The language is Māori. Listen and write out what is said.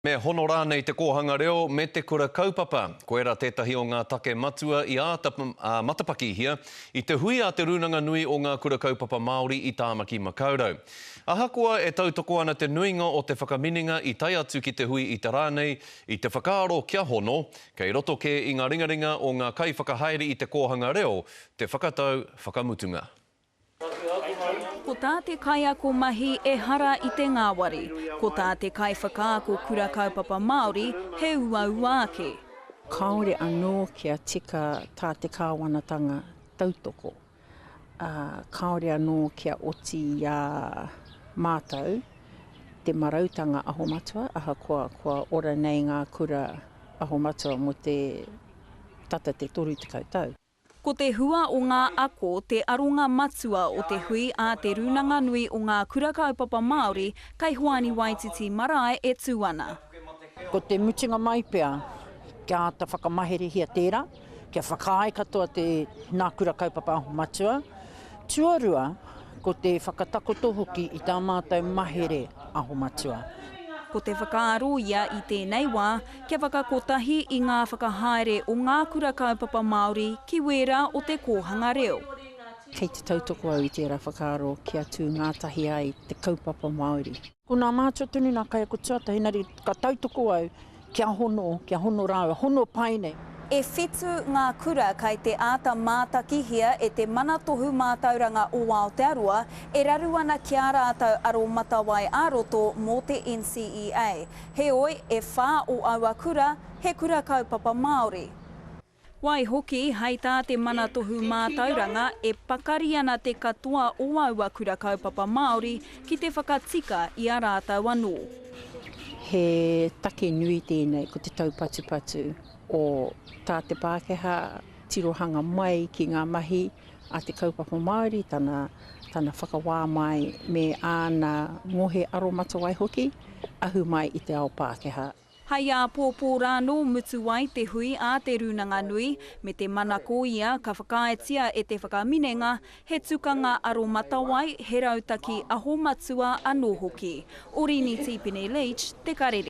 Me hono rānei te kōhanga reo me te kura kaupapa. Ko era tētahi o ngā take matua i matapaki hia i te hui a te runanga nui o ngā kura kaupapa Māori i Tāmaki Makaurau. Ahakoa e tautoko ana te nuinga o te whakamininga i tai atu ki te hui i te rānei i te whakaaro kia hono, kei roto ke i ngā ringaringa o ngā kai whakahaere i te kōhanga reo, te whakatau whakamutunga. Ko tā te kai ako mahi e hara i te ngāwari. Ko tā te kai whakaako kura kaupapa Māori he ua ake. Kāore anō kia tika tā te kāwanatanga tautoko. Kāore anō kia oti a mātou te marautanga aho matua, ahakoa kua ora nei ngā kura aho matua mo te tata te toru te kautau. Ko te hua o ngā ako te aronga matua o te hui a te runanga nui o ngā kura kaupapa Māori kai Hoani Waititi Marae e tū ana. Ko te mutinga mai pea, kia ta whakamahere hia tērā, kia whakaai katoa te ngā kura kaupapa aho matua. Tuarua, ko te whakatakoto hoki i tā mātou mahere aho matua. Ko te whakaaro ia i tēnei wā, kia whakakotahi i ngā whakahaere o ngā kura kaupapa Māori ki wera o te kōhanga reo. Kei te tautoko au i tērā whakaaro kia tū ngātahi ai te kaupapa Māori. Ko ngā mātua tunu nā kai ako tuata, hinari ka tautoko au kia hono rāua, hono paine. E whetū ngā kura kai te āta mātaki hia e te manatohu mātauranga o Aotearoa e raru ana ki a rātau aro matawai āroto mō te NCEA. Heoi e whā o aua kura, he kura kaupapa Māori. Wai hoki, hei tā te manatohu mātauranga e pakari ana te katoa o aua kura kaupapa Māori ki te whakatika i a rātau anō. He take nui tēnei ko te taupatupatu o tā te Pākehā tirohanga mai ki ngā mahi a te kaupapa Māori, tana whakawā mai me āna ngohe aromatawai hoki, ahu mai i te ao Pākehā. Hei a pōpō rāno mutu ai te hui a te runanga nui, me te manako ia ka whakaetia e te whakaminenga, he tukanga aromatawai he rautaki aho matua anō hoki. Orini Tipene Leach, Te Karere.